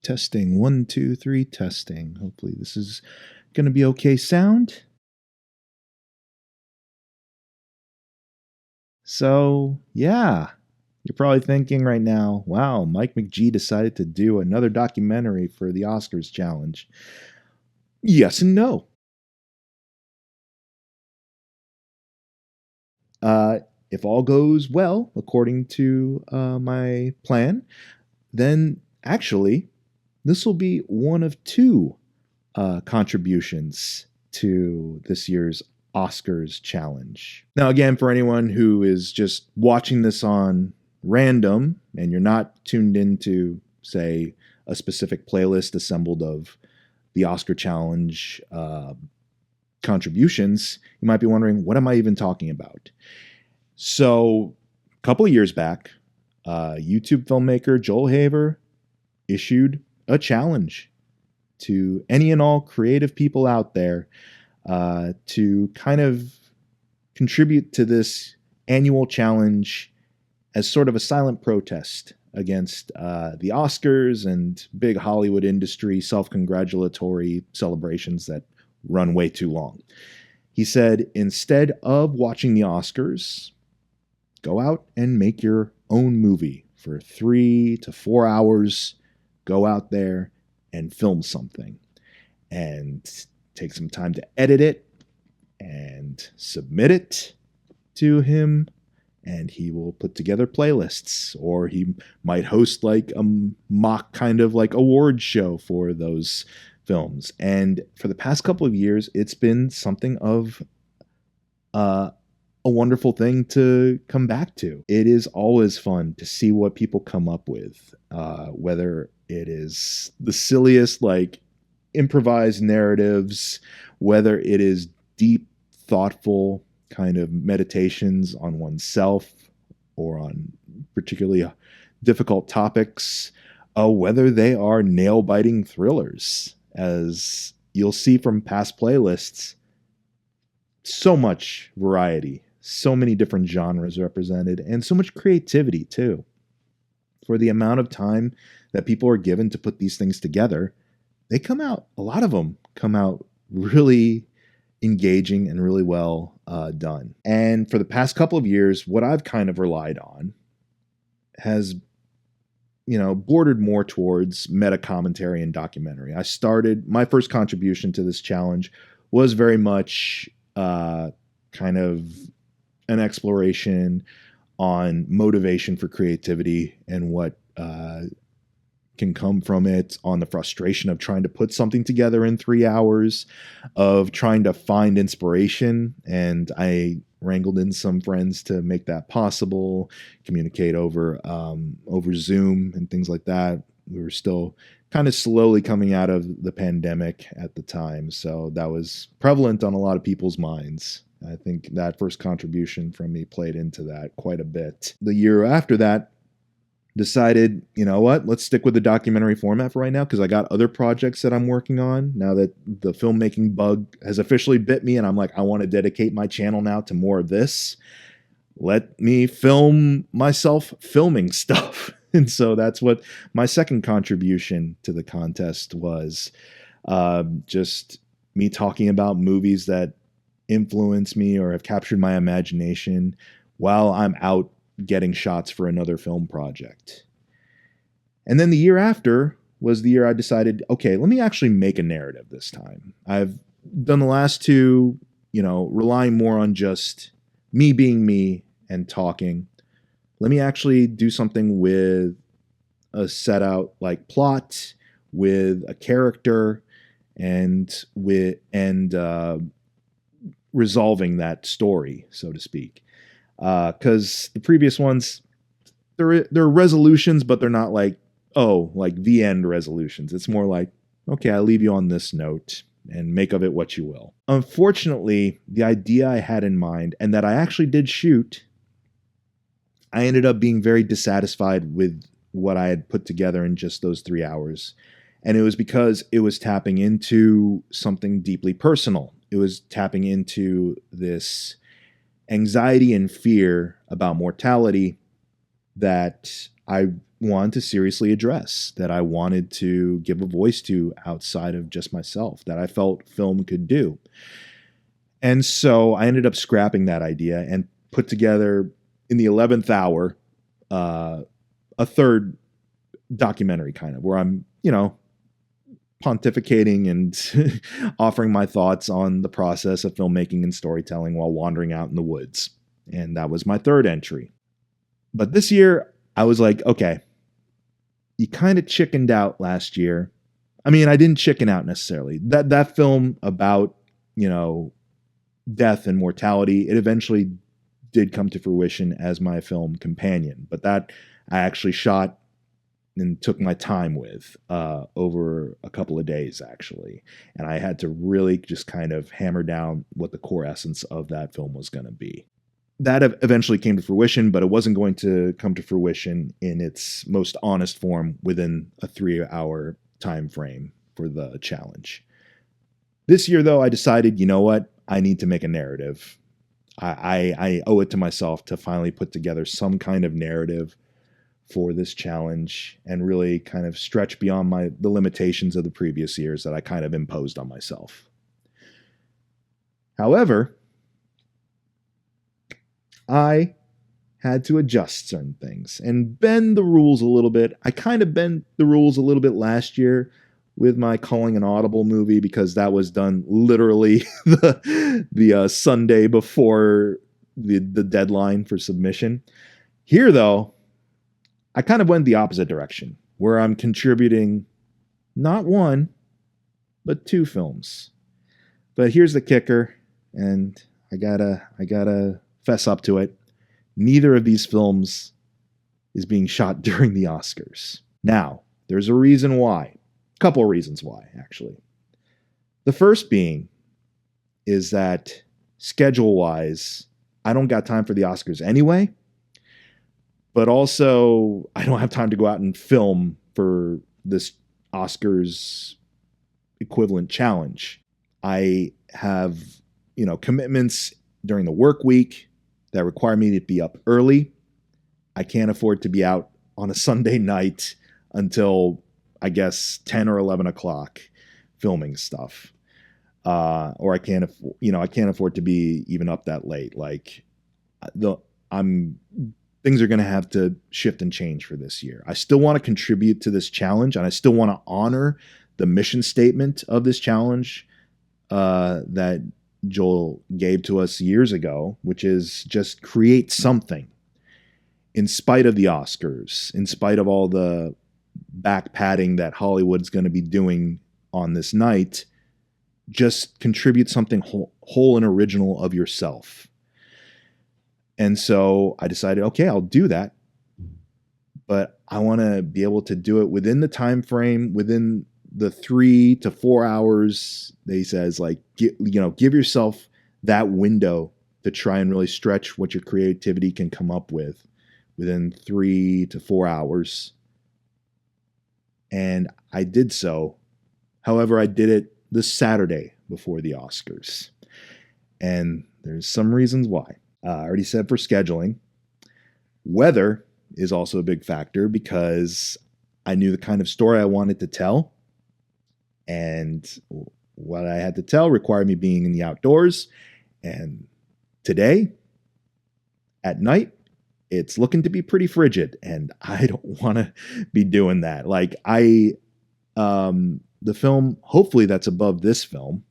Testing, 1, 2, 3, testing. Hopefully this is going to be okay sound. So, yeah, you're probably thinking right now, wow, Mike McGee decided to do another documentary for the Oscars challenge. Yes and no. If all goes well, according to my plan, then actually, this will be one of two contributions to this year's Oscars challenge. Now, again, for anyone who is just watching this on random and you're not tuned into, say, a specific playlist assembled of the Oscar challenge contributions, you might be wondering, what am I even talking about? So, a couple of years back, YouTube filmmaker Joel Haver issued a challenge to any and all creative people out there to kind of contribute to this annual challenge as sort of a silent protest against the Oscars and big Hollywood industry self-congratulatory celebrations that run way too long. He said, instead of watching the Oscars, go out and make your own movie for 3 to 4 hours. Go out there and film something and take some time to edit it and submit it to him, and he will put together playlists, or he might host like a mock kind of like award show for those films. And for the past couple of years, it's been something of a wonderful thing to come back to. It is always fun to see what people come up with, whether it is the silliest, like improvised narratives, whether it is deep, thoughtful kind of meditations on oneself or on particularly difficult topics, whether they are nail-biting thrillers. As you'll see from past playlists, so much variety, so many different genres represented, and so much creativity too. For the amount of time that people are given to put these things together, a lot of them come out really engaging and really well done. And for the past couple of years, what I've kind of relied on has, bordered more towards meta commentary and documentary. My first contribution to this challenge was very much kind of an exploration on motivation for creativity and what can come from it, on the frustration of trying to put something together in 3 hours, of trying to find inspiration. And I wrangled in some friends to make that possible, communicate over Zoom and things like that. We were still kind of slowly coming out of the pandemic at the time, so that was prevalent on a lot of people's minds. I think that first contribution from me played into that quite a bit. The year after that, decided, you know what, let's stick with the documentary format for right now, because I got other projects that I'm working on now that the filmmaking bug has officially bit me, and I'm like, I want to dedicate my channel now to more of this. Let me film myself filming stuff. And so that's what my second contribution to the contest was. Just me talking about movies that influence me or have captured my imagination while I'm out getting shots for another film project. And then the year after was the year I decided, okay, let me actually make a narrative this time. I've done the last two, relying more on just me being me and talking. Let me actually do something with a set out like plot, with a character, and resolving that story, so to speak. Because the previous ones, they're resolutions, but they're not like the end resolutions. It's more like, okay, I leave you on this note and make of it what you will. Unfortunately, the idea I had in mind and that I actually did shoot, I ended up being very dissatisfied with what I had put together in just those 3 hours. And it was because it was tapping into something deeply personal. It was tapping into this anxiety and fear about mortality that I wanted to seriously address, that I wanted to give a voice to outside of just myself, that I felt film could do. And so I ended up scrapping that idea and put together in the 11th hour a third documentary, kind of, where I'm, pontificating and offering my thoughts on the process of filmmaking and storytelling while wandering out in the woods. And that was my third entry. But this year, I was like, okay, you kind of chickened out last year. I mean, I didn't chicken out necessarily. That film about, death and mortality, it eventually did come to fruition as my film companion. But that I actually shot and took my time with over a couple of days, actually. And I had to really just kind of hammer down what the core essence of that film was going to be. That eventually came to fruition, but it wasn't going to come to fruition in its most honest form within a 3-hour time frame for the challenge. This year, though, I decided, you know what? I need to make a narrative. I owe it to myself to finally put together some kind of narrative for this challenge and really kind of stretch beyond the limitations of the previous years that I kind of imposed on myself. However, I had to adjust certain things and bend the rules a little bit. I kind of bent the rules a little bit last year with my Calling an Audible movie, because that was done literally the Sunday before the deadline for submission. Here, though, I kind of went the opposite direction, where I'm contributing not one, but 2 films. But here's the kicker, and I gotta fess up to it. Neither of these films is being shot during the Oscars. Now, there's a reason why. A couple of reasons why, actually. The first being is that schedule-wise, I don't got time for the Oscars anyway. But also, I don't have time to go out and film for this Oscars equivalent challenge. I have, commitments during the work week that require me to be up early. I can't afford to be out on a Sunday night until, I guess, 10 or 11 o'clock filming stuff. Or I can't afford to be even up that late. Things are going to have to shift and change for this year. I still want to contribute to this challenge, and I still want to honor the mission statement of this challenge that Joel gave to us years ago, which is just create something in spite of the Oscars, in spite of all the back padding that Hollywood's going to be doing on this night. Just contribute something whole and original of yourself. And so I decided, okay, I'll do that, but I want to be able to do it within the time frame, within the 3 to 4 hours. He says, give yourself that window to try and really stretch what your creativity can come up with within 3 to 4 hours. And I did so. However, I did it this Saturday before the Oscars. And there's some reasons why. I already said for scheduling. Weather is also a big factor, because I knew the kind of story I wanted to tell. And what I had to tell required me being in the outdoors. And today, at night, it's looking to be pretty frigid. And I don't want to be doing that. The film, hopefully that's above this film,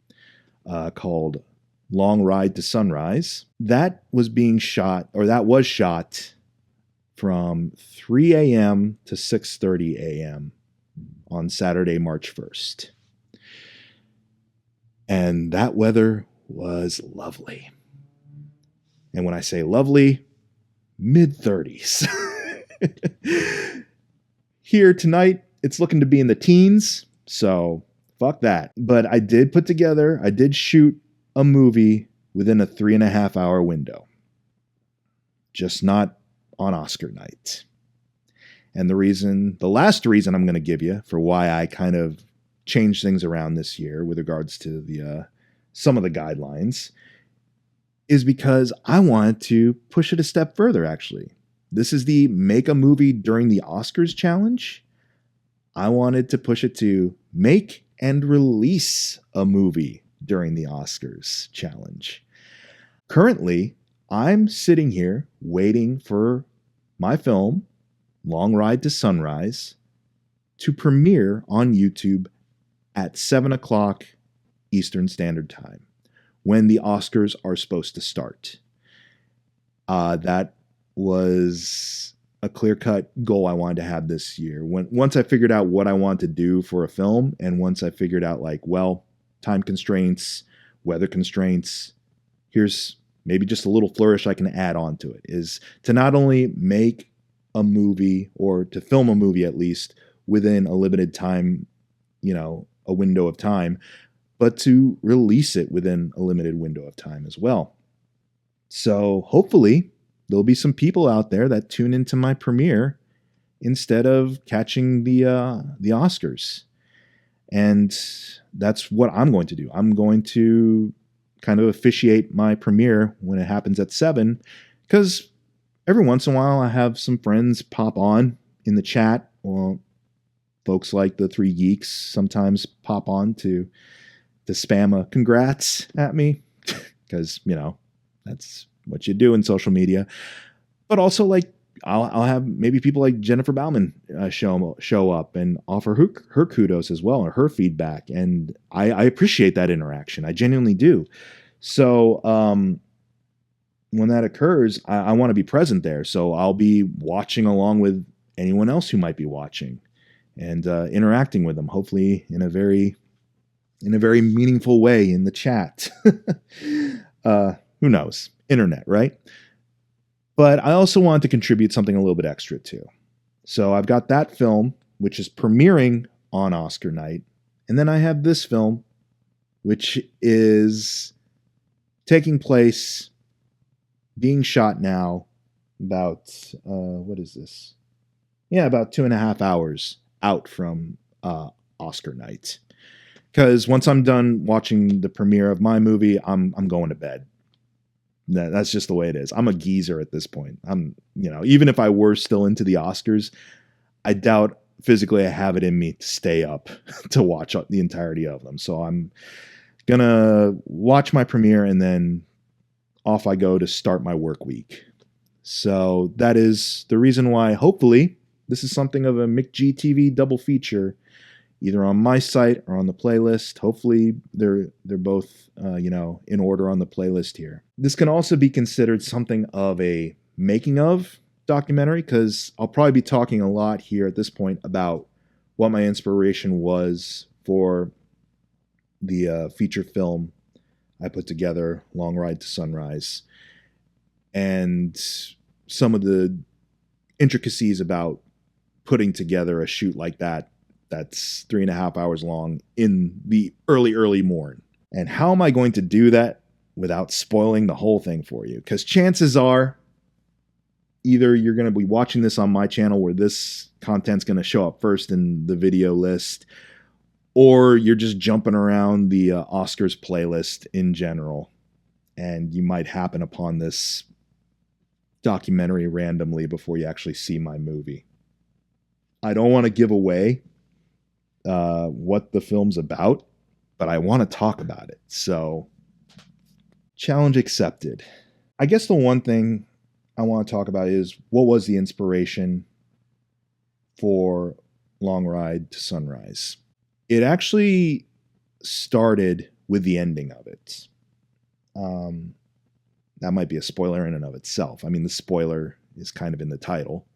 called Long Ride to Sunrise. That was shot from 3 a.m. to 6:30 a.m. on Saturday, March 1st. And that weather was lovely. And when I say lovely, mid-30s. Here tonight, it's looking to be in the teens, so fuck that. But I did shoot a movie within a 3.5 hour window. Just not on Oscar night. And the last reason I'm going to give you for why I kind of changed things around this year with regards to the some of the guidelines is because I wanted to push it a step further, actually. This is the Make a Movie During the Oscars challenge. I wanted to push it to make and release a movie during the Oscars challenge. Currently, I'm sitting here waiting for my film, Long Ride to Sunrise, to premiere on YouTube at 7 o'clock Eastern Standard Time, when the Oscars are supposed to start. That was a clear-cut goal I wanted to have this year. Once I figured out what I wanted to do for a film, and once I figured out, like, well, time constraints, weather constraints, here's maybe just a little flourish I can add on to it, is to not only make a movie, or to film a movie at least, within a limited time, a window of time, but to release it within a limited window of time as well. So hopefully there'll be some people out there that tune into my premiere instead of catching the Oscars. And that's what I'm going to do. I'm going to kind of officiate my premiere when it happens at 7, because every once in a while I have some friends pop on in the chat. Well, folks like the Three Geeks sometimes pop on to spam a congrats at me, because, that's what you do in social media. But also, like, I'll have maybe people like Jennifer Bauman show up and offer her kudos as well, or her feedback. And I appreciate that interaction. I genuinely do. So when that occurs, I want to be present there. So I'll be watching along with anyone else who might be watching, and interacting with them, hopefully in a very meaningful way in the chat. Who knows? Internet, right? But I also wanted to contribute something a little bit extra too. So I've got that film, which is premiering on Oscar night. And then I have this film, which is taking place, being shot now, about, what is this? Yeah, about 2.5 hours out from Oscar night. Because once I'm done watching the premiere of my movie, I'm going to bed. That's just the way it is. I'm a geezer at this point. Even if I were still into the Oscars, I doubt physically I have it in me to stay up to watch the entirety of them. So I'm gonna watch my premiere, and then off I go to start my work week. So that is the reason why, hopefully, this is something of a McGTV double feature, either on my site or on the playlist. Hopefully they're both in order on the playlist here. This can also be considered something of a making of documentary, because I'll probably be talking a lot here at this point about what my inspiration was for the feature film I put together, Long Ride to Sunrise, and some of the intricacies about putting together a shoot like that that's 3.5 hours long in the early morn. And how am I going to do that without spoiling the whole thing for you? Because chances are, either you're going to be watching this on my channel where this content's going to show up first in the video list, or you're just jumping around the Oscars playlist in general, and you might happen upon this documentary randomly before you actually see my movie. I don't want to give away what the film's about, but I want to talk about it. So, challenge accepted. I guess the one thing I want to talk about is, what was the inspiration for Long Ride to Sunrise? It actually started with the ending of it. That might be a spoiler in and of itself. I mean, the spoiler is kind of in the title.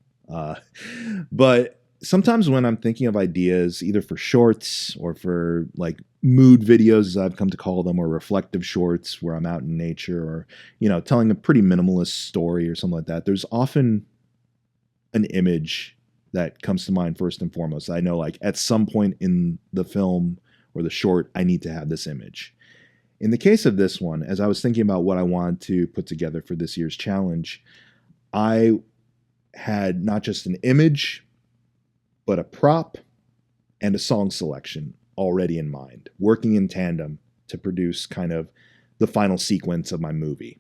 But sometimes when I'm thinking of ideas, either for shorts or for like mood videos, as I've come to call them, or reflective shorts where I'm out in nature, or, telling a pretty minimalist story or something like that, there's often an image that comes to mind first and foremost. I know, like, at some point in the film or the short, I need to have this image. In the case of this one, as I was thinking about what I wanted to put together for this year's challenge, I had not just an image, but a prop and a song selection already in mind, working in tandem to produce kind of the final sequence of my movie.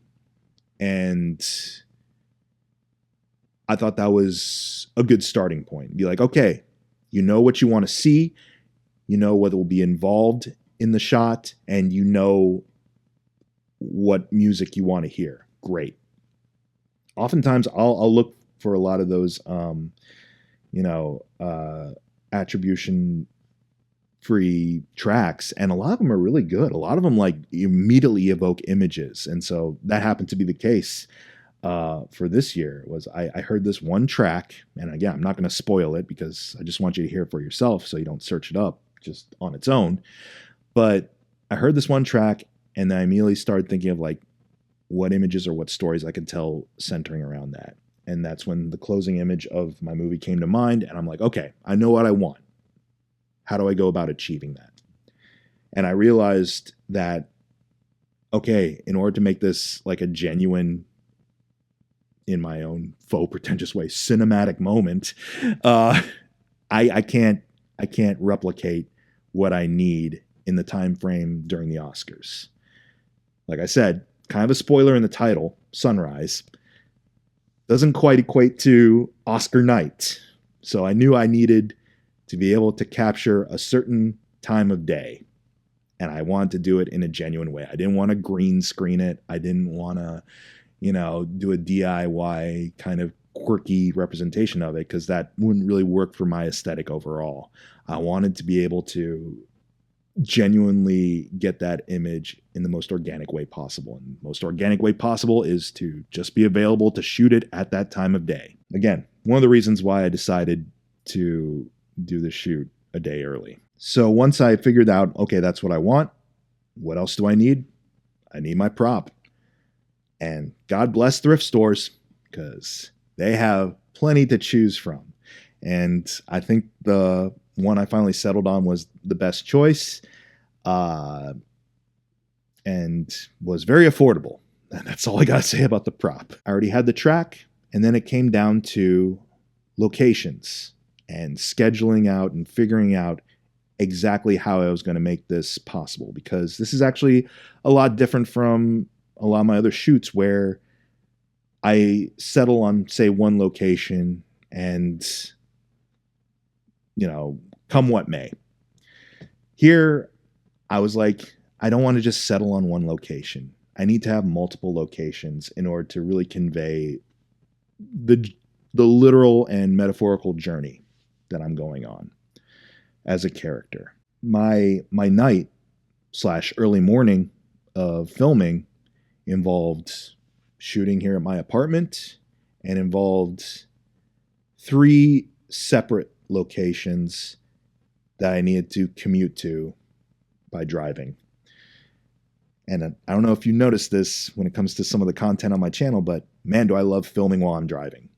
And I thought that was a good starting point. Be like, okay, you know what you want to see, you know what will be involved in the shot, and you know what music you want to hear. Great. Oftentimes, I'll look for a lot of those, you know, attribution free tracks, and a lot of them are really good. A lot of them like immediately evoke images, and so that happened to be the case for this year. Was I heard this one track, and again, I'm not going to spoil it because I just want you to hear it for yourself, so you don't search it up just on its own. But I heard this one track, and then I immediately started thinking of like what images or what stories I could tell centering around that. And that's when the closing image of my movie came to mind, and I'm like, okay, I know what I want. How do I go about achieving that? And I realized that, okay, in order to make this like a genuine, in my own faux pretentious way, cinematic moment, I can't replicate what I need in the time frame during the Oscars. Like I said, kind of a spoiler in the title, Sunrise, doesn't quite equate to Oscar night. So I knew I needed to be able to capture a certain time of day. And I wanted to do it in a genuine way. I didn't want to green screen it. I didn't want to, do a DIY kind of quirky representation of it, because that wouldn't really work for my aesthetic overall. I wanted to be able to genuinely get that image in the most organic way possible. And the most organic way possible is to just be available to shoot it at that time of day. Again, one of the reasons why I decided to do the shoot a day early. So once I figured out, okay, that's what I want, what else do I need? I need my prop. And God bless thrift stores, because they have plenty to choose from. And I think the one I finally settled on was the best choice, and was very affordable. And that's all I got to say about the prop. I already had the track, and then it came down to locations and scheduling out and figuring out exactly how I was going to make this possible, because this is actually a lot different from a lot of my other shoots where I settle on, say, one location and, come what may. Here, I was like, I don't want to just settle on one location. I need to have multiple locations in order to really convey the literal and metaphorical journey that I'm going on as a character. My night / early morning of filming involved shooting here at my apartment and involved 3 separate locations that I needed to commute to by driving. And I don't know if you noticed this when it comes to some of the content on my channel, but man, do I love filming while I'm driving.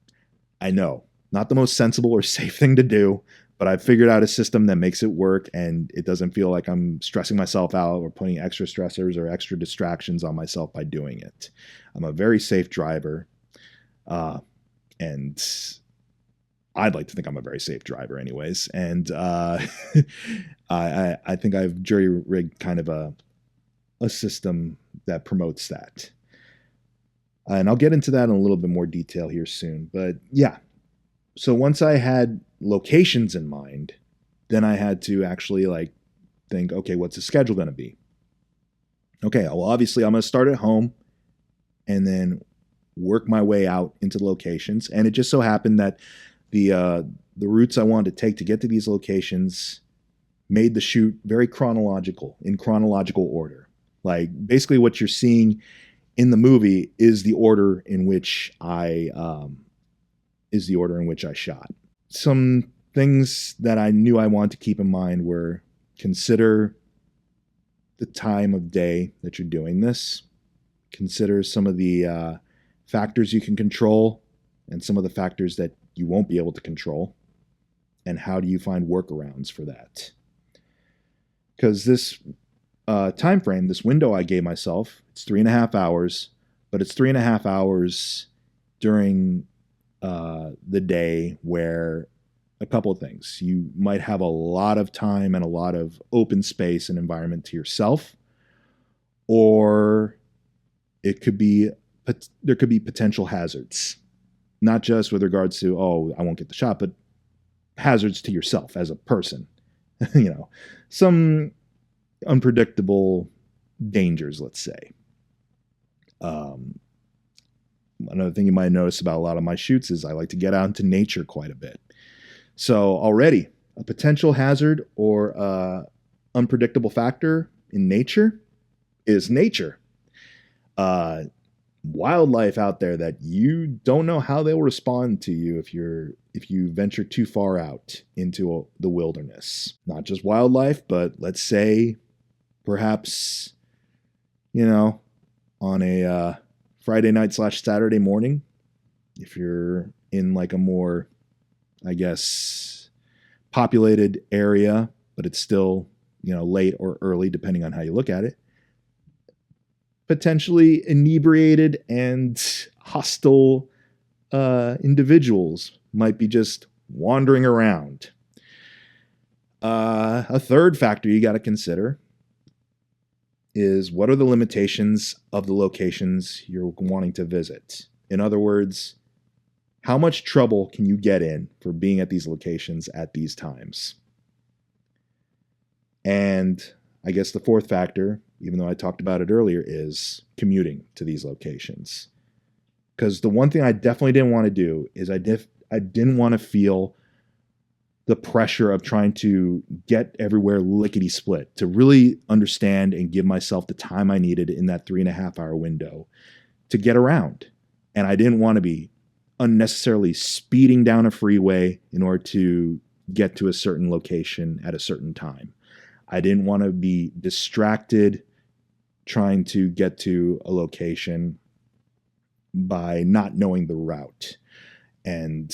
I know, not the most sensible or safe thing to do, but I've figured out a system that makes it work, and it doesn't feel like I'm stressing myself out or putting extra stressors or extra distractions on myself by doing it. I'm a very safe driver, and I'd like to think I'm a very safe driver anyways. And I think I've jury-rigged kind of a system that promotes that. And I'll get into that in a little bit more detail here soon. But yeah, so once I had locations in mind, then I had to actually think, okay, what's the schedule going to be? Okay, well, obviously I'm going to start at home and then work my way out into the locations. And it just so happened that the routes I wanted to take to get to these locations made the shoot very in chronological order. Like basically what you're seeing in the movie is the order in which I shot. Some things that I knew I wanted to keep in mind were: consider the time of day that you're doing this. Consider some of the factors you can control and some of the factors that you won't be able to control. And how do you find workarounds for that? Because this time frame, this window I gave myself, it's 3.5 hours, but it's 3.5 hours during the day where a couple of things. You might have a lot of time and a lot of open space and environment to yourself, or there could be potential hazards. Not just with regards to, oh, I won't get the shot, but hazards to yourself as a person. Some unpredictable dangers, let's say. Another thing you might notice about a lot of my shoots is I like to get out into nature quite a bit. So already a potential hazard or unpredictable factor in nature is nature. Wildlife out there that you don't know how they'll respond to you if you venture too far out into the wilderness. Not just wildlife, but let's say perhaps, on a Friday night / Saturday morning, if you're in like a more, I guess, populated area, but it's still, late or early, depending on how you look at it, potentially inebriated and hostile individuals might be just wandering around. A third factor you got to consider is, what are the limitations of the locations you're wanting to visit? In other words, how much trouble can you get in for being at these locations at these times? And I guess the fourth factor, even though I talked about it earlier, is commuting to these locations. Because the one thing I definitely didn't want to do is I didn't want to feel the pressure of trying to get everywhere lickety split, to really understand and give myself the time I needed in that 3.5 hour window to get around. And I didn't want to be unnecessarily speeding down a freeway in order to get to a certain location at a certain time. I didn't want to be distracted trying to get to a location by not knowing the route. And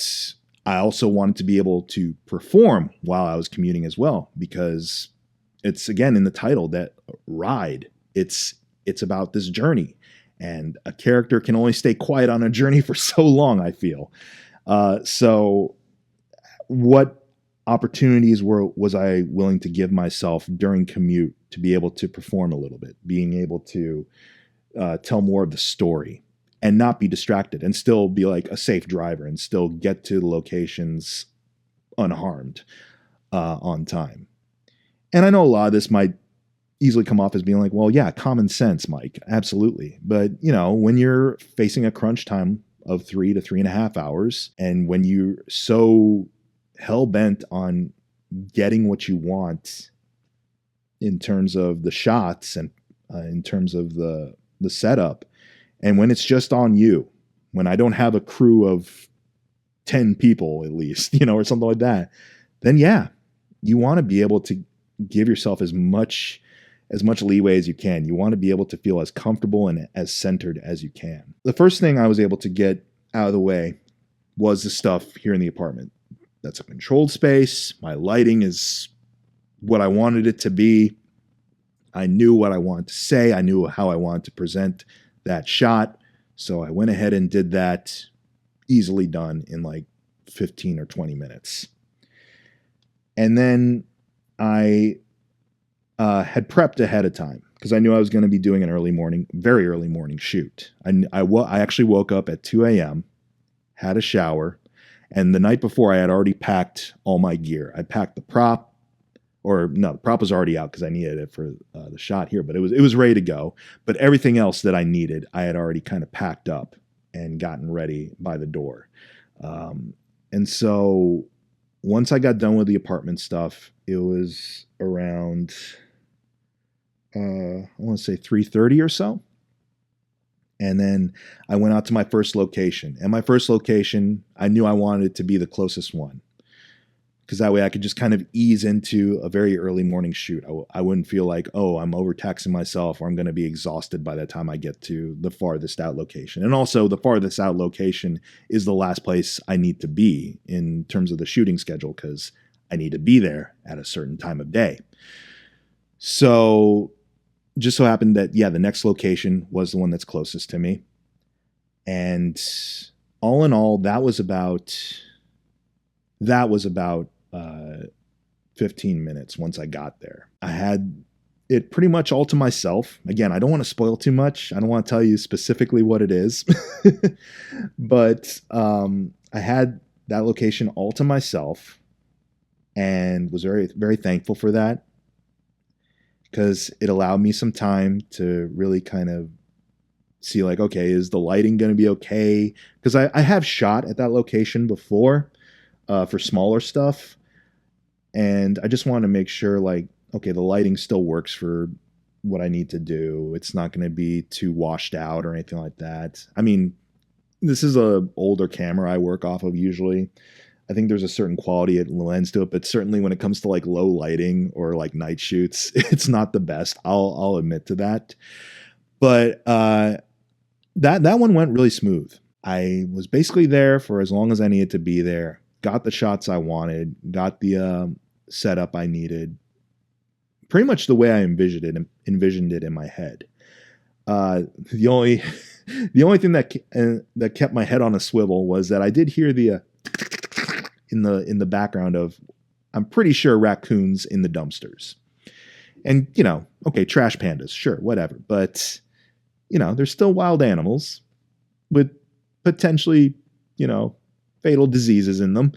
I also wanted to be able to perform while I was commuting as well, because it's, again, in the title, that ride. It's about this journey, and a character can only stay quiet on a journey for so long, I feel. So what opportunities was I willing to give myself during commute to be able to perform a little bit, being able to tell more of the story and not be distracted, and still be like a safe driver and still get to the locations unharmed on time. And I know a lot of this might easily come off as being like, well, yeah, common sense, Mike. Absolutely. But, when you're facing a crunch time of 3 to 3.5 hours, and when you're so hell-bent on getting what you want in terms of the shots and in terms of the setup, and when it's just on you, when I don't have a crew of 10 people at least, or something like that, then yeah, you want to be able to give yourself as much leeway as you can. You want to be able to feel as comfortable and as centered as you can. The first thing I was able to get out of the way was the stuff here in the apartment. That's a controlled space. My lighting is what I wanted it to be. I knew what I wanted to say. I knew how I wanted to present that shot. So I went ahead and did that, easily done in like 15 or 20 minutes. And then I had prepped ahead of time because I knew I was going to be doing an very early morning shoot. I actually woke up at 2 a.m., had a shower, and the night before I had already packed all my gear. I packed the prop. Or no, the prop was already out because I needed it for the shot here, but it was ready to go. But everything else that I needed, I had already kind of packed up and gotten ready by the door. And so once I got done with the apartment stuff, it was around, I want to say 3:30 or so. And then I went out to my first location. And my first location, I knew I wanted it to be the closest one, because that way I could just kind of ease into a very early morning shoot. I wouldn't feel like, oh, I'm overtaxing myself, or I'm going to be exhausted by the time I get to the farthest out location. And also, the farthest out location is the last place I need to be in terms of the shooting schedule, because I need to be there at a certain time of day. So just so happened that, yeah, the next location was the one that's closest to me. And all in all, that was about 15 minutes once I got there. I had it pretty much all to myself. Again, I don't want to spoil too much. I don't want to tell you specifically what it is, but I had that location all to myself and was very, very thankful for that because it allowed me some time to really kind of see like, okay, is the lighting going to be okay? Because I have shot at that location before for smaller stuff. And I just want to make sure like, okay, the lighting still works for what I need to do. It's not going to be too washed out or anything like that. I mean, this is a older camera I work off of usually. I think there's a certain quality it lends to it, but certainly when it comes to like low lighting or like night shoots, it's not the best. I'll admit to that. But that one went really smooth. I was basically there for as long as I needed to be there. Got the shots I wanted. Got the setup I needed. Pretty much the way I envisioned it in my head. The only thing that kept my head on a swivel was that I did hear the in the background of, I'm pretty sure, raccoons in the dumpsters. And okay, trash pandas, sure, whatever, but they're still wild animals with potentially fatal diseases in them.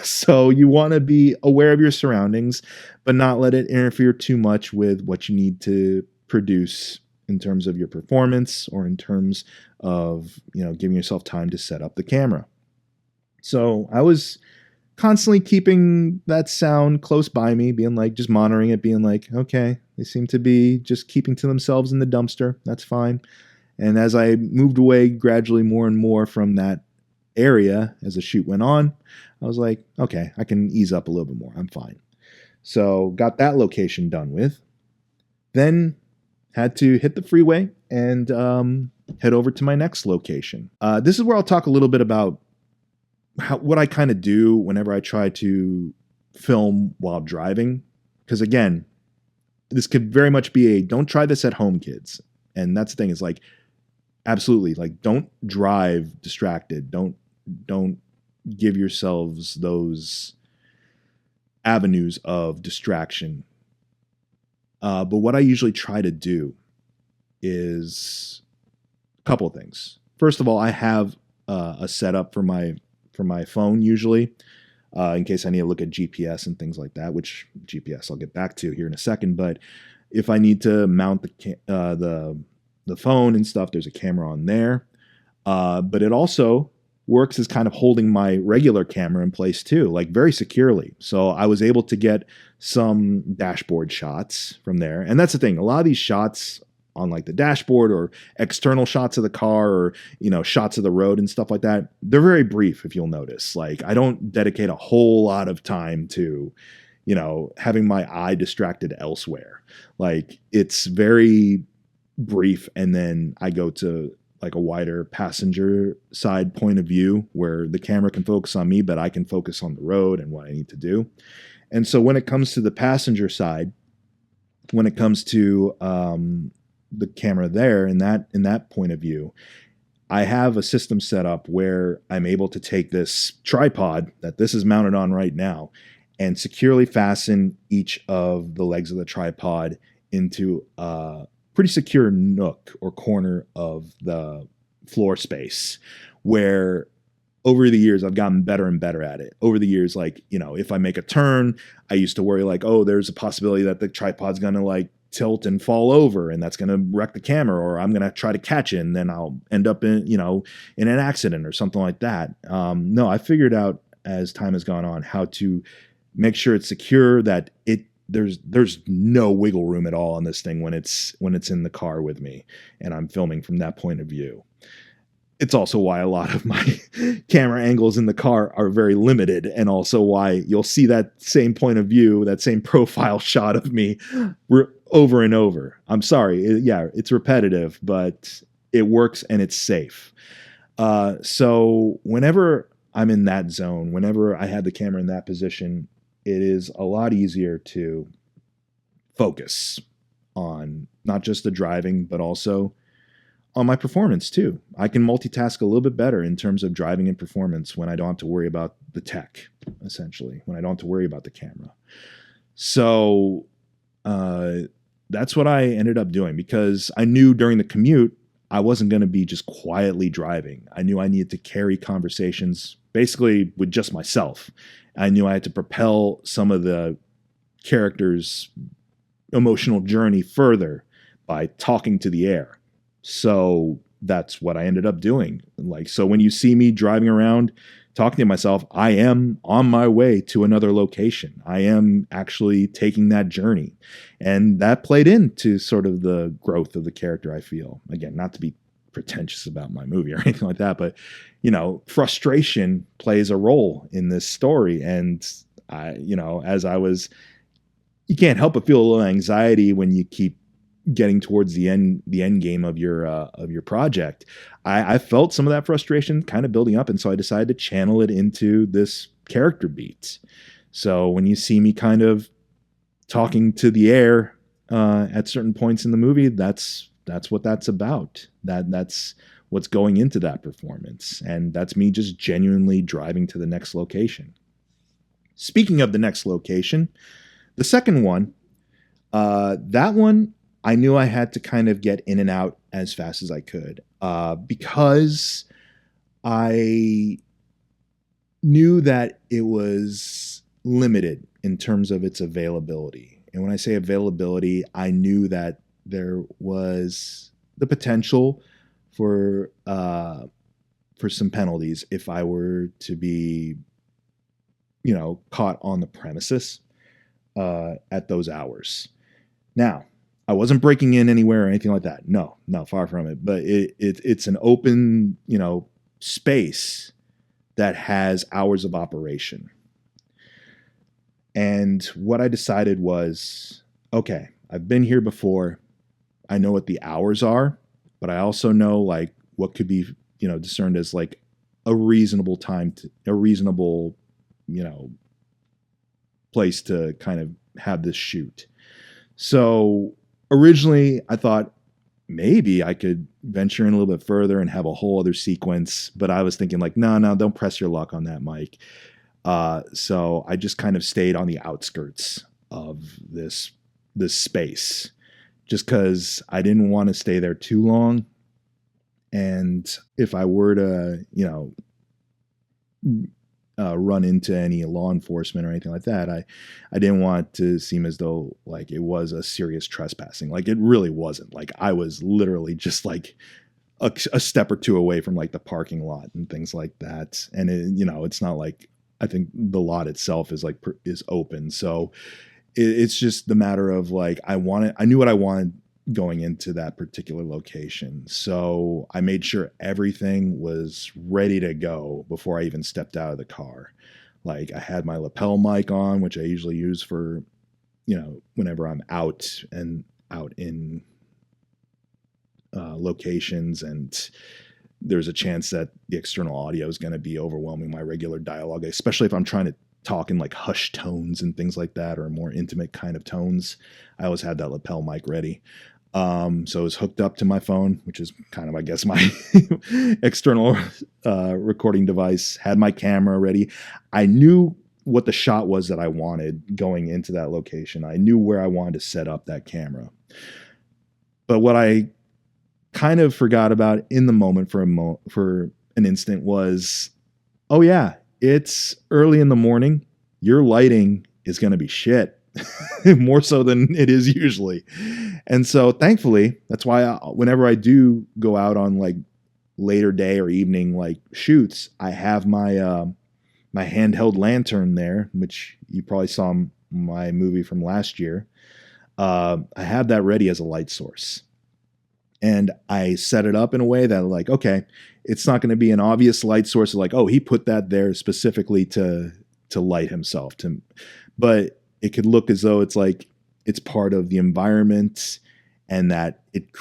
So you want to be aware of your surroundings, but not let it interfere too much with what you need to produce in terms of your performance or in terms of, giving yourself time to set up the camera. So I was constantly keeping that sound close by me, being like, just monitoring it, being like, okay, they seem to be just keeping to themselves in the dumpster. That's fine. And as I moved away gradually more and more from that area as the shoot went on, I was like, okay, I can ease up a little bit more. I'm fine. So got that location done with. Then had to hit the freeway and head over to my next location. This is where I'll talk a little bit about what I kind of do whenever I try to film while driving. Because again, this could very much be a don't try this at home, kids. And that's the thing, is like, absolutely, like, don't drive distracted. Don't give yourselves those avenues of distraction. But what I usually try to do is a couple of things. First of all, I have a setup for my phone usually, in case I need to look at GPS and things like that, which GPS I'll get back to here in a second. But if I need to mount the phone and stuff, there's a camera on there. But it also works as kind of holding my regular camera in place too, like very securely. So I was able to get some dashboard shots from there. And that's the thing. A lot of these shots on like the dashboard or external shots of the car or, shots of the road and stuff like that, they're very brief, if you'll notice. Like, I don't dedicate a whole lot of time to, having my eye distracted elsewhere. Like, it's very brief. And then I go to like a wider passenger side point of view where the camera can focus on me, but I can focus on the road and what I need to do. And so when it comes to the passenger side, when it comes to the camera there in that point of view, I have a system set up where I'm able to take this tripod that this is mounted on right now and securely fasten each of the legs of the tripod into a pretty secure nook or corner of the floor space, where over the years I've gotten better and better at it. Over the years, like, if I make a turn, I used to worry like, oh, there's a possibility that the tripod's going to like tilt and fall over and that's going to wreck the camera, or I'm going to try to catch it and then I'll end up in an accident or something like that. No, I figured out as time has gone on how to make sure it's secure, that there's no wiggle room at all on this thing when it's in the car with me and I'm filming from that point of view. It's also why a lot of my camera angles in the car are very limited, and also why you'll see that same point of view, that same profile shot of me over and over. I'm sorry. It's repetitive, but it works and it's safe. So whenever I'm in that zone, whenever I had the camera in that position, it is a lot easier to focus on not just the driving, but also on my performance too. I can multitask a little bit better in terms of driving and performance when I don't have to worry about the tech, essentially, when I don't have to worry about the camera. So that's what I ended up doing because I knew during the commute, I wasn't going to be just quietly driving. I knew I needed to carry conversations basically with just myself. I knew I had to propel some of the characters' emotional journey further by talking to the air. So that's what I ended up doing. Like, so when you see me driving around talking to myself, I am on my way to another location. I am actually taking that journey. And that played into sort of the growth of the character, I feel. Again, not to be pretentious about my movie or anything like that, but frustration plays a role in this story. And as I was, you can't help but feel a little anxiety when you keep getting towards the end game of your project. I felt some of that frustration kind of building up, and so I decided to channel it into this character beat. So when you see me kind of talking to the air at certain points in the movie, that's what that's about. That's what's going into that performance, and that's me just genuinely driving to the next location. Speaking of the next location, the second one, that one I knew I had to kind of get in and out as fast as I could because I knew that it was limited in terms of its availability. And when I say availability, I knew that there was the potential for some penalties if I were to be, caught on the premises at those hours. Now, I wasn't breaking in anywhere or anything like that. No, far from it. But it's an open, space that has hours of operation. And what I decided was, okay, I've been here before. I know what the hours are, but I also know like what could be, discerned as like a reasonable time a reasonable, place to kind of have this shoot. So originally, I thought maybe I could venture in a little bit further and have a whole other sequence, but I was thinking like, no, don't press your luck on that, Mike. So I just kind of stayed on the outskirts of this space, just because I didn't want to stay there too long. And if I were to, run into any law enforcement or anything like that, I didn't want to seem as though like it was a serious trespassing. Like it really wasn't. Like I was literally just like a step or two away from like the parking lot and things like that. And it's not like, I think the lot itself is like is open. So it's just the matter of like, I knew what I wanted going into that particular location. So I made sure everything was ready to go before I even stepped out of the car. Like I had my lapel mic on, which I usually use for, whenever I'm out in locations, and there's a chance that the external audio is going to be overwhelming my regular dialogue, especially if I'm trying to talk in like hushed tones and things like that, or more intimate kind of tones. I always had that lapel mic ready. So it was hooked up to my phone, which is kind of, I guess, my external recording device, had my camera ready. I knew what the shot was that I wanted going into that location. I knew where I wanted to set up that camera. But what I kind of forgot about in the moment for an instant was, oh yeah, it's early in the morning. Your lighting is going to be shit. More so than it is usually. And so thankfully, that's why whenever I do go out on like later day or evening like shoots, I have my my handheld lantern there, which you probably saw in my movie from last year. I have that ready as a light source. And I set it up in a way that like, okay, it's not going to be an obvious light source like, oh, he put that there specifically to light himself, but it could look as though it's like it's part of the environment, and that it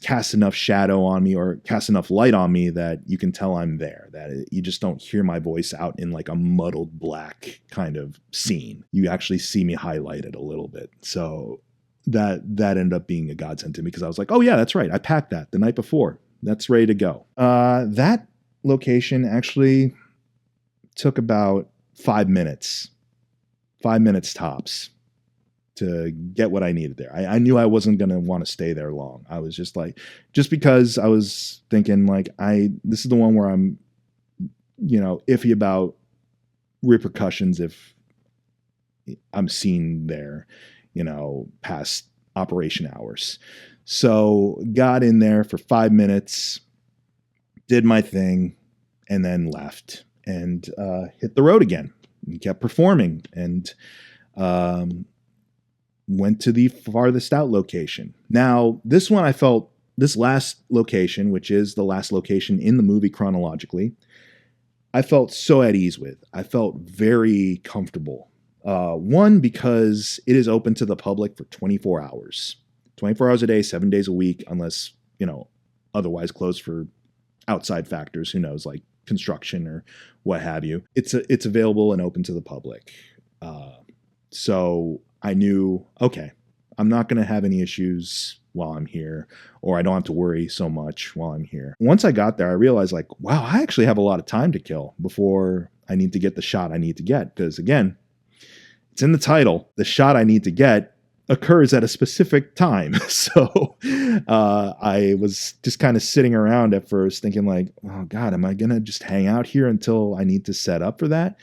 casts enough shadow on me or casts enough light on me that you can tell I'm there, that you just don't hear my voice out in like a muddled black kind of scene. You actually see me highlighted a little bit. So that ended up being a godsend to me, because I was like, oh yeah, that's right. I packed that the night before. That's ready to go. That location actually took about 5 minutes tops to get what I needed there. I knew I wasn't going to want to stay there long. I was just like, just because I was thinking like, this is the one where I'm, iffy about repercussions if I'm seen there, past operation hours. So got in there for 5 minutes, did my thing, and then left and hit the road again and kept performing and went to the farthest out location. Now, this last location, which is the last location in the movie chronologically, I felt so at ease with. I felt very comfortable. One, because it is open to the public for 24 hours. 24 hours a day, 7 days a week, unless, otherwise closed for outside factors, who knows, like construction or what have you. It's available and open to the public. So I knew, okay, I'm not going to have any issues while I'm here, or I don't have to worry so much while I'm here. Once I got there, I realized like, wow, I actually have a lot of time to kill before I need to get the shot I need to get. Because again, it's in the title. The shot I need to get occurs at a specific time. So I was just kind of sitting around at first thinking like, oh God, am I going to just hang out here until I need to set up for that?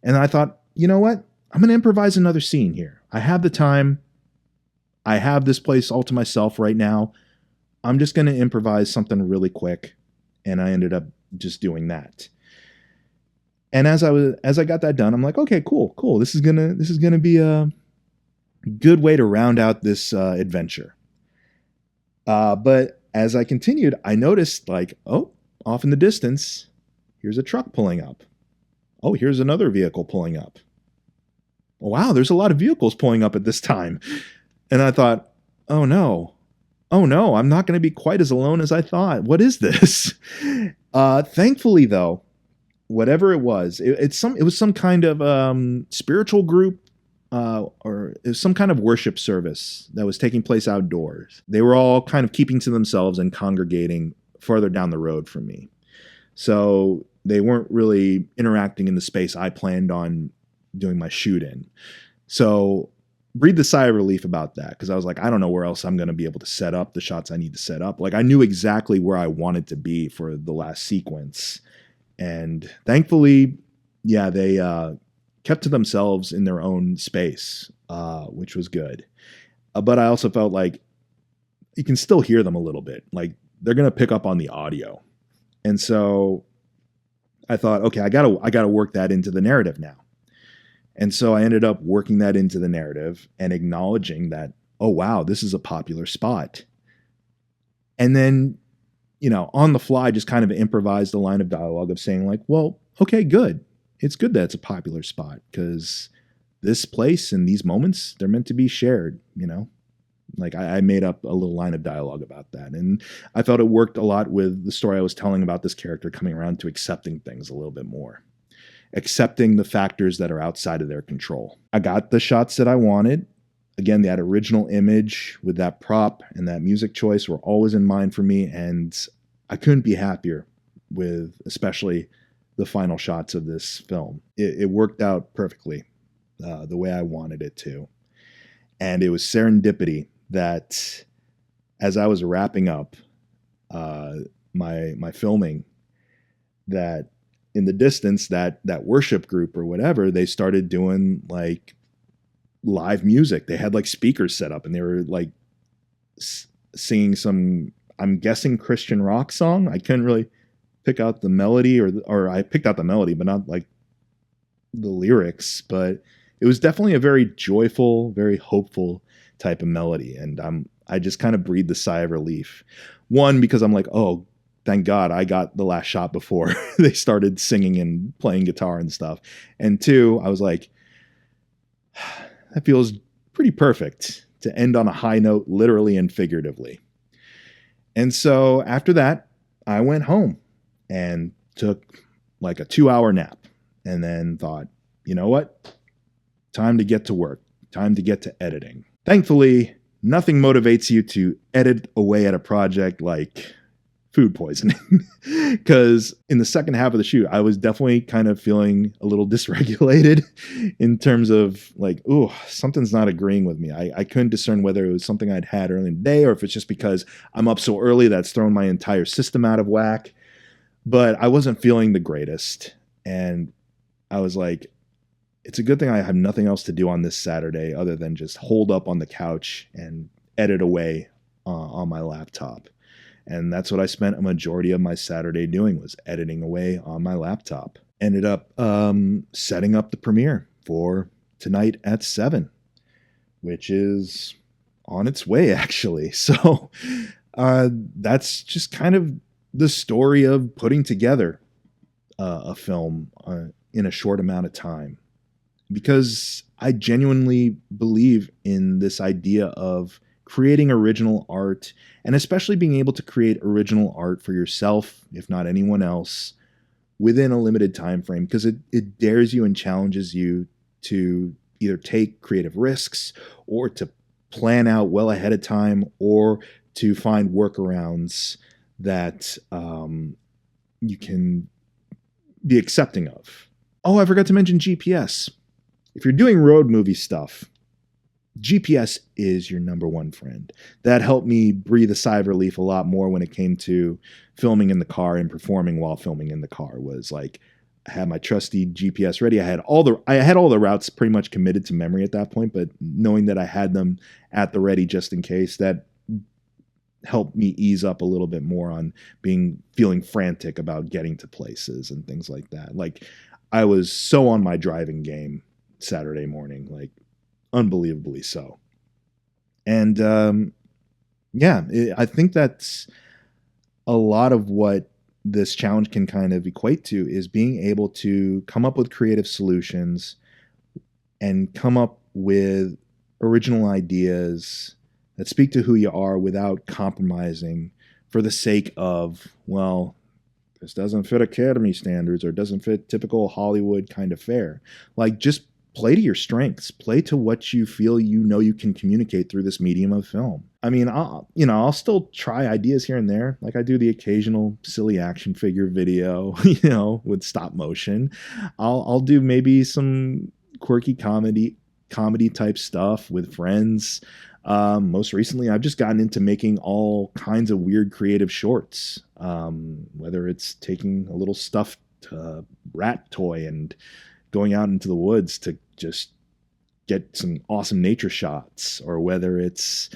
And I thought, you know what? I'm going to improvise another scene here. I have the time. I have this place all to myself right now. I'm just going to improvise something really quick. And I ended up just doing that. And as I got that done, I'm like, okay, cool. This is gonna be a good way to round out this adventure. But as I continued, I noticed like, oh, off in the distance, here's a truck pulling up. Oh, here's another vehicle pulling up. Wow, there's a lot of vehicles pulling up at this time. And I thought, oh no, I'm not going to be quite as alone as I thought. What is this? Thankfully, though, whatever it was, it was some kind of spiritual group, or it was some kind of worship service that was taking place outdoors. They were all kind of keeping to themselves and congregating farther down the road from me. So they weren't really interacting in the space I planned on doing my shoot in. So breathed a sigh of relief about that, because I was like, I don't know where else I'm going to be able to set up the shots I need to set up. Like I knew exactly where I wanted to be for the last sequence. And thankfully, yeah, they kept to themselves in their own space, which was good. But I also felt like you can still hear them a little bit. Like they're going to pick up on the audio. And so I thought, okay, I gotta work that into the narrative now. And so I ended up working that into the narrative and acknowledging that, oh, wow, this is a popular spot. And then, on the fly, just kind of improvised a line of dialogue of saying like, well, okay, good. It's good that it's a popular spot because this place and these moments, they're meant to be shared, Like I made up a little line of dialogue about that. And I felt it worked a lot with the story I was telling about this character coming around to accepting things a little bit more. Accepting the factors that are outside of their control. I got the shots that I wanted. Again, that original image with that prop and that music choice were always in mind for me, and I couldn't be happier with especially the final shots of this film. It worked out perfectly the way I wanted it to. And it was serendipity that as I was wrapping up my filming, that in the distance, that worship group or whatever, they started doing like live music. They had like speakers set up and they were like singing some, I'm guessing, Christian rock song. I couldn't really pick out the melody, or I picked out the melody, but not like the lyrics. But it was definitely a very joyful, very hopeful type of melody. And I just kind of breathed a sigh of relief. One, because I'm like, oh, thank God I got the last shot before they started singing and playing guitar and stuff. And two, I was like, that feels pretty perfect to end on a high note, literally and figuratively. And so after that, I went home and took like a 2-hour nap and then thought, you know what? Time to get to work. Time to get to editing. Thankfully, nothing motivates you to edit away at a project like food poisoning. Because in the second half of the shoot, I was definitely kind of feeling a little dysregulated in terms of like, oh, something's not agreeing with me. I couldn't discern whether it was something I'd had early in the day or if it's just because I'm up so early that's thrown my entire system out of whack. But I wasn't feeling the greatest. And I was like, it's a good thing I have nothing else to do on this Saturday other than just hold up on the couch and edit away on my laptop. And that's what I spent a majority of my Saturday doing, was editing away on my laptop. Ended up setting up the premiere for tonight at 7, which is on its way, actually. So that's just kind of the story of putting together a film in a short amount of time. Because I genuinely believe in this idea of creating original art, and especially being able to create original art for yourself, if not anyone else, within a limited time frame, because it dares you and challenges you to either take creative risks or to plan out well ahead of time or to find workarounds that you can be accepting of. Oh, I forgot to mention GPS. If you're doing road movie stuff, GPS is your number one friend. That helped me breathe a sigh of relief a lot more when it came to filming in the car and performing while filming in the car. Was like, I had my trusty GPS ready. I had all the routes pretty much committed to memory at that point, but knowing that I had them at the ready just in case, that helped me ease up a little bit more on feeling frantic about getting to places and things like that. Like, I was so on my driving game Saturday morning, like unbelievably so. And I think that's a lot of what this challenge can kind of equate to, is being able to come up with creative solutions and come up with original ideas that speak to who you are without compromising for the sake of, well, this doesn't fit Academy standards or doesn't fit typical Hollywood kind of fare. Like, just play to your strengths, play to what you feel you can communicate through this medium of film. I mean, I'll still try ideas here and there. Like, I do the occasional silly action figure video, with stop motion. I'll do maybe some quirky comedy type stuff with friends. Most recently, I've just gotten into making all kinds of weird creative shorts, whether it's taking a little stuffed rat toy and going out into the woods to just get some awesome nature shots, or whether it's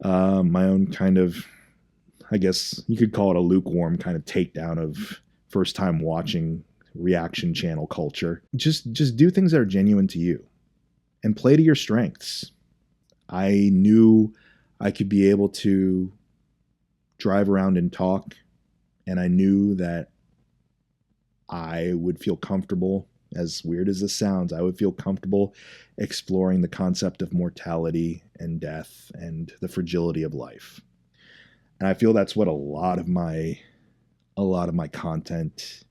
my own kind of, I guess you could call it a lukewarm kind of takedown of first time watching reaction channel culture. Just do things that are genuine to you and play to your strengths. I knew I could be able to drive around and talk, and I knew that I would feel comfortable, as weird as this sounds, I would feel comfortable exploring the concept of mortality and death and the fragility of life. And I feel that's what a lot of my content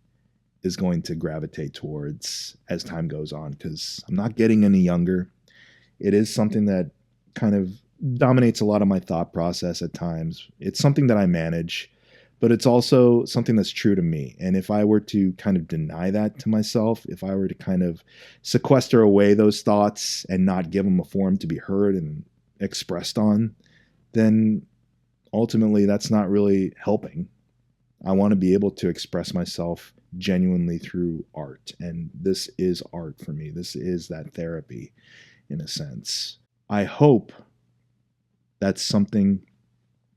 is going to gravitate towards as time goes on, because I'm not getting any younger. It is something that kind of dominates a lot of my thought process at times. It's something that I manage, but it's also something that's true to me. And if I were to kind of deny that to myself, if I were to kind of sequester away those thoughts and not give them a forum to be heard and expressed on, then ultimately that's not really helping. I want to be able to express myself genuinely through art. And this is art for me. This is that therapy in a sense. I hope that's something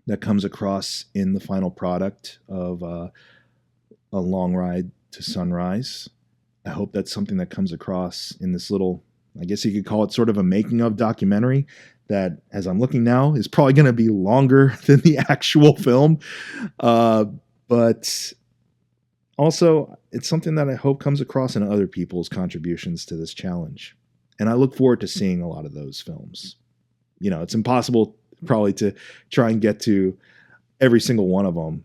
that comes across in the final product of A Long Ride to Sunrise. I hope that's something that comes across in this little, I guess you could call it sort of a making of documentary that, as I'm looking now, is probably going to be longer than the actual film. But also, it's something that I hope comes across in other people's contributions to this challenge. And I look forward to seeing a lot of those films. It's impossible probably to try and get to every single one of them.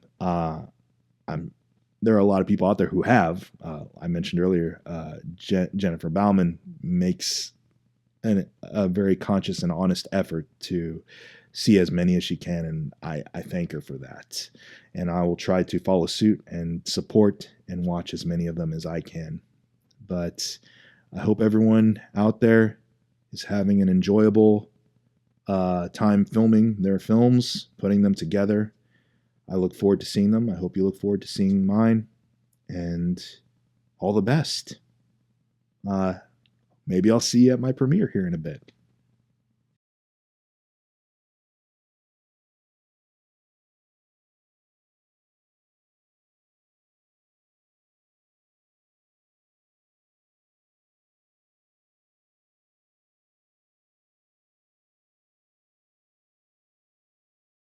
There are a lot of people out there who have. I mentioned earlier, Jennifer Bauman makes a very conscious and honest effort to see as many as she can, and I thank her for that. And I will try to follow suit and support and watch as many of them as I can. But I hope everyone out there is having an enjoyable time filming their films, putting them together. I look forward to seeing them. I hope you look forward to seeing mine. And all the best. Maybe I'll see you at my premiere here in a bit.